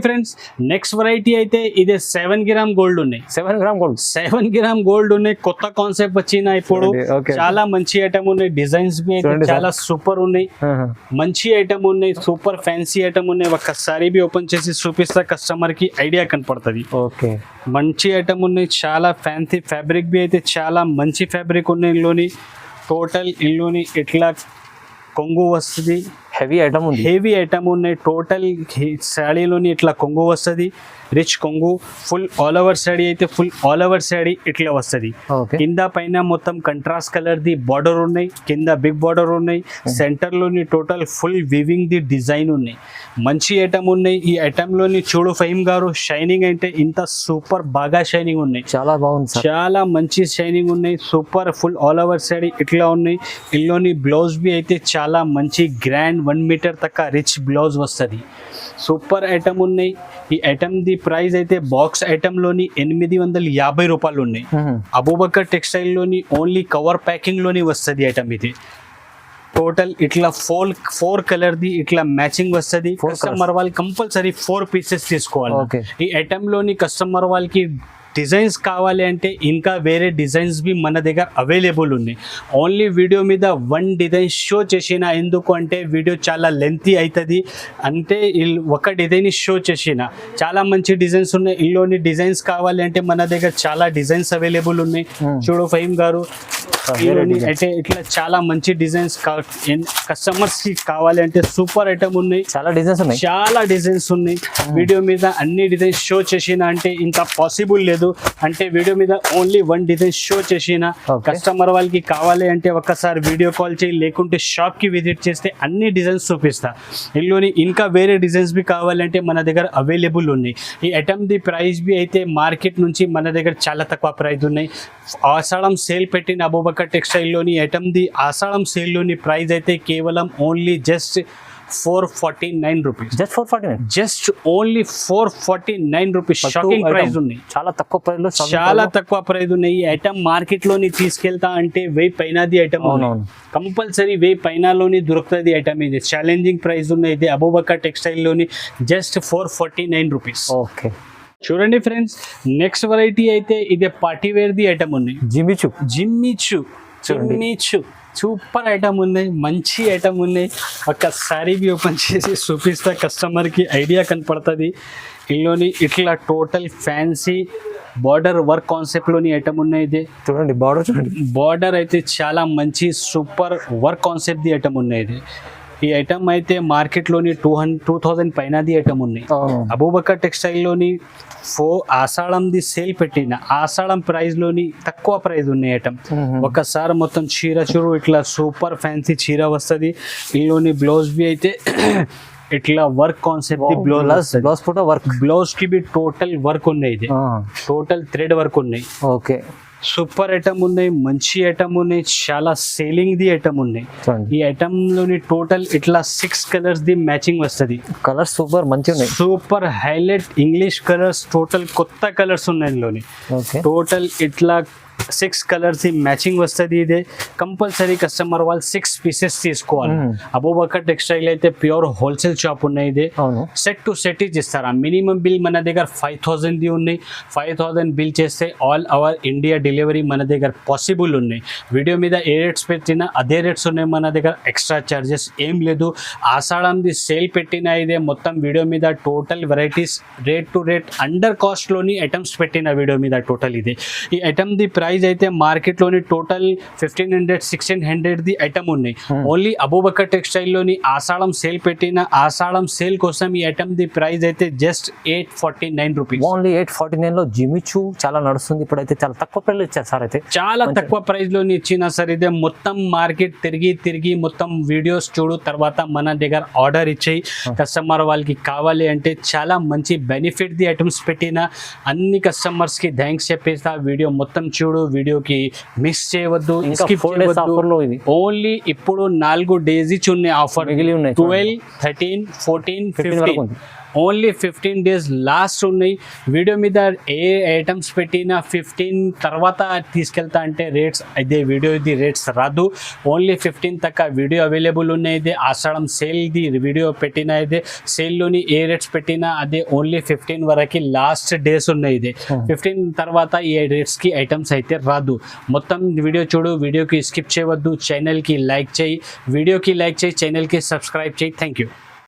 A: ఫ్రెండ్స్, నెక్స్ట్ వెరైటీ అయితే ఇదే 7 గ్రామ్ గోల్డ్ ఉన్నాయి.
B: 7 గ్రామ్ గోల్డ్
A: 7 గ్రామ్ గోల్డ్ ఉన్నాయి. కొత్త కాన్సెప్ట్ వచ్చిన ఇప్పుడు చాలా మంచి ఐటమ్ ఉన్నాయి. డిజైన్స్ బి అయితే చాలా సూపర్ ఉన్నాయి. మంచి ఐటమ్ ఉన్నాయి. సూపర్ ఫ్యాన్సీ ఐటమ్ ఉన్నాయి. ఒక్కసారి బి ఓపెన్ చేసి చూపిస్తా, కస్టమర్ కి ఐడియా కనపడుతుంది.
B: ఓకే
A: మంచి ఐటమ్ ఉన్నాయి. చాలా ఫ్యాన్సీ ఫ్యాబ్రిక్ బి అయితే చాలా మంచి ఫ్యాబ్రిక్ ఉన్నాయి. ఇందులోని టోటల్ ఇందులోని ఇట్లా కొంగు వస్తుంది.
B: హెవీ ఐటమ్ ఉంది.
A: హెవీ ఐటమ్ ఉన్నాయి. టోటల్ శారీలోని ఇట్లా కొంగు వస్తుంది. రిచ్ కొంగు. ఫుల్ ఆల్ ఓవర్ శారీ అయితే ఫుల్ ఆల్ ఓవర్ శారీ ఇట్లా వస్తుంది. కింద పైన మొత్తం కంట్రాస్ట్ కలర్ ది బార్డర్ ఉన్నాయి. కింద బిగ్ బార్డర్ ఉన్నాయి. సెంటర్ లోని total full weaving the design ఉన్నాయి. మంచి ఐటమ్ ఉన్నాయి. ఈ ఐటమ్ లోని చూడు ఫహీమ్ గారు, షైనింగ్ అంటే ఇంత సూపర్ బాగా షైనింగ్ ఉన్నాయి.
B: చాలా బాగుంది,
A: చాలా మంచి షైనింగ్ ఉన్నాయి. Super full all over sari ఇట్లా ఉన్నాయి. ఇందులోని బ్లౌజ్ బి అయితే చాలా మంచి గ్రాండ్ 1 మీటర్ తక్క రిచ్ బ్లౌజ్ వస్తుంది. సూపర్ ఐటమ్ ఉన్నాయి. ఈ ఐటమ్ ది ప్రైస్ అయితే బాక్స్ ఐటమ్ లోని 850 రూపాయలు ఉన్నాయి. అబూబకర్ టెక్స్టైల్ లోని ఓన్లీ కవర్ ప్యాకింగ్ లోని వస్తుంది ఐటమ్ ఇది. టోటల్ ఇట్లా 4 కలర్ ది ఇట్లా మ్యాచింగ్ వస్తుంది. కస్టమర్ వాళ్ళు కంపల్సరీ 4 పీసెస్ తీసుకోవాలి. ఈ ఐటమ్ లోని కస్టమర్ వాళ్ళకి డిజైన్స్ కావాలి అంటే ఇంకా వేరే డిజైన్స్ బి మన దగ్గర అవైలబుల్ ఉన్నాయి. ఓన్లీ వీడియో మీద 1 డిజైన్ షో చేసిన, ఎందుకు అంటే వీడియో చాలా లెంతీ అవుతుంది. అంటే ఒక డిజైన్ షో చేసిన చాలా మంచి డిజైన్స్ ఉన్నాయి. ఇందులోని డిజైన్స్ కావాలి అంటే మన దగ్గర చాలా డిజైన్స్ అవైలబుల్ ఉన్నాయి. చూడు ఫహీమ్ గారు, అంటే ఇట్లా చాలా మంచి డిజైన్స్ కస్టమర్స్ కి కావాలి అంటే సూపర్ ఐటమ్ ఉన్నాయి. చాలా డిజైన్స్ ఉన్నాయి. వీడియో మీద అన్ని డిజైన్స్ షో చేసిన అంటే ఇంకా పాసిబుల్ లేదు. అంటే వీడియో మీద ఓన్లీ 1 డిజైన్ షో చేసిన, కస్టమర్ వాళ్ళకి కావాలి అంటే ఒక్కసారి వీడియో కాల్ చేయి, లేకుంటే షాప్ కి విజిట్ చేస్తే అన్ని డిజైన్స్ చూపిస్తా. ఇందులోని ఇంకా వేరే డిజైన్స్ బి కావాలంటే మన దగ్గర అవైలబుల్ ఉన్నాయి. ఈ ఐటమ్ ది ప్రైస్ బి అయితే మార్కెట్ నుంచి మన దగ్గర చాలా తక్కువ ప్రైస్ ఉన్నాయి. ఆషాఢం సేల్ పెట్టిన అబూబకర్ టెక్స్టైల్లోని ఐటమ్ ది ఆషాఢం సేల్లోని ప్రైస్ అయితే కేవలం only just 449 rupees.
B: Just 449.
A: Just only 449 rupees. Shocking price ఉన్నాయి,
B: చాలా తక్కువ ప్రైస్ లో,
A: చాలా తక్కువ ప్రైస్ ఉన్నాయి. ఈ ఐటమ్ మార్కెట్ లోని తీసుకెళ్తా అంటే 1000 పైనది ఐటమ్, కంపల్సరీ 1000 పైనలోని దొరుకుతుంది ఐటమ్. ఇది ఛాలెంజింగ్ ప్రైస్ ఉన్నాయి. ఇది అబూబకర్ టెక్స్టైల్ లోని జస్ట్ 449 రూపీస్.
B: ఓకే,
A: చూడండి ఫ్రెండ్స్, నెక్స్ట్ వెరైటీ అయితే ఇది పార్టీ వేర్ ది ఐటమ్ ఉన్నాయి. జిమ్మిచు సూపర్ ఐటమ్ ఉన్నాయి, మంచి ఐటమ్ ఉన్నాయి. ఒక్కసారి ఓపెన్ చేసి చూపిస్తా, కస్టమర్కి ఐడియా కనపడుతుంది. ఇందులోని ఇట్లా టోటల్ ఫ్యాన్సీ బార్డర్ వర్క్ కాన్సెప్ట్లోని ఐటమ్ ఉన్నాయి. ఇది
B: చూడండి,
A: బార్డర్ అయితే చాలా మంచి సూపర్ వర్క్ కాన్సెప్ట్ ది ఐటమ్ ఉన్నాయి. ఇది ఈ ఐటమ్ అయితే మార్కెట్లోని 2000 పైనది ఐటమ్ ఉన్నాయి. అబూబకర్ టెక్స్టైల్లోని ఆషాఢంది సేల్ పెట్టిన ఆషాఢం ప్రైస్లోని తక్కువ ప్రైస్ ఉన్నాయి ఐటమ్. ఒకసారి మొత్తం చీర చూడు, ఇట్లా సూపర్ ఫ్యాన్సీ చీర వస్తుంది. ఇందులోని బ్లౌజ్ బి అయితే ఇట్లా వర్క్ కాన్సెప్ట్ బ్లౌజ్ కి బి టోటల్ వర్క్ ఉన్నాయి. ఇది టోటల్ థ్రెడ్ వర్క్ ఉన్నాయి.
B: ఓకే,
A: సూపర్ ఐటమ్ ఉన్నాయి, మంచి ఐటమ్ ఉన్నాయి, చాలా సేలింగ్ ది ఐటమ్ ఉన్నాయి. ఈ ఐటమ్ లోని టోటల్ ఇట్లా 6 కలర్స్ ది మ్యాచింగ్ వస్తుంది.
B: కలర్స్ సూపర్ మంచి ఉన్నాయి,
A: super highlight English colours, total కొత్త కలర్స్ ఉన్నాయి ఇందులోని. టోటల్ ఇట్లా 6 కలర్స్ మ్యాచింగ్ వస్తుంది. ఇదే కంపల్సరీ కస్టమర్ వాళ్ళు 6 పీసెస్ తీసుకోవాలి. అబూబకర్ టెక్స్టైల్ అయితే ప్యూర్ హోల్సేల్ షాప్ ఉన్నాయి. ఇది సెట్ టు సెట్ ఇస్తారా. మినిమం బిల్ మన దగ్గర 5000 ది ఉన్నాయి. 5000 బిల్ చేస్తే ఆల్ ఓవర్ ఇండియా డెలివరీ మన దగ్గర పాసిబుల్ ఉన్నాయి. వీడియో మీద ఏ రేట్స్ పెట్టినా అదే రేట్స్ ఉన్నాయి మన దగ్గర, ఎక్స్ట్రా చార్జెస్ ఏం లేదు. ఆషాఢంది సేల్ పెట్టిన ఇదే మొత్తం వీడియో మీద total varieties rate to rate under కాస్ట్లోని ఐటమ్స్ పెట్టిన వీడియో మీద టోటల్ ఇది. ఈ ఐటమ్ ది ప్రైస్ అయితే మార్కెట్లోని టోటల్ 1500-1600 ది ఐటమ్ ఉన్నాయి. ఓన్లీ అబూబకర్ టెక్స్టైల్లోని ఆషాఢం సేల్ పెట్టిన ఆషాఢం సేల్ కోసం ఈ ఐటమ్ ది ప్రైస్ అయితే జస్ట్ 849 రూపీస్.
B: ఓన్లీ 849 లో జిమిచు చాలా నడుస్తుంది. ఇప్పుడైతే చాలా తక్కువ ప్రైస్ ఇచ్చారు సార్. అయితే
A: చాలా తక్కువ ప్రైస్ లోని ఇచ్చిన సార్. ఇదే మొత్తం మార్కెట్ తిరిగి మొత్తం వీడియోస్ చూడు, తర్వాత మన దగ్గర ఆర్డర్ ఇచ్చేయి. కస్టమర్ వాళ్ళకి కావాలి అంటే చాలా మంచి బెనిఫిట్ ది ఐటమ్స్ పెట్టిన అన్ని కస్టమర్స్ కి థ్యాంక్స్ చెప్పేస్తా. వీడియో మొత్తం చూడు, వీడియోకి మిస్ చేయవద్దు. ఓన్లీ ఇప్పుడు 4 డేస్ ఇచ్చి ఉన్నాయి ఆఫర్. 12, 13, 14, 15 ఓన్లీ 15 డేస్ లాస్ట్ ఉన్నాయి. వీడియో మీద ఏ ఐటమ్స్ పెట్టినా 15 తర్వాత తీసుకెళ్తా అంటే రేట్స్ అదే వీడియో ఇది రేట్స్ రాదు. ఓన్లీ 15 తక్క వీడియో అవైలబుల్ ఉన్నాయి. ఇది ఆషాఢం సేల్ది వీడియో పెట్టిన ఇది సేల్లోని ఏ రేట్స్ పెట్టినా అదే ఓన్లీ 15 వరకు లాస్ట్ డేస్ ఉన్నాయి. ఇది 15 తర్వాత ఈ రేట్స్కి ఐటమ్స్ అయితే రాదు. మొత్తం వీడియో చూడు, వీడియోకి స్కిప్ చేయవద్దు. ఛానల్కి లైక్ చేయి, వీడియోకి లైక్ చేయి, ఛానల్కి సబ్స్క్రైబ్ చేయి. Thank you.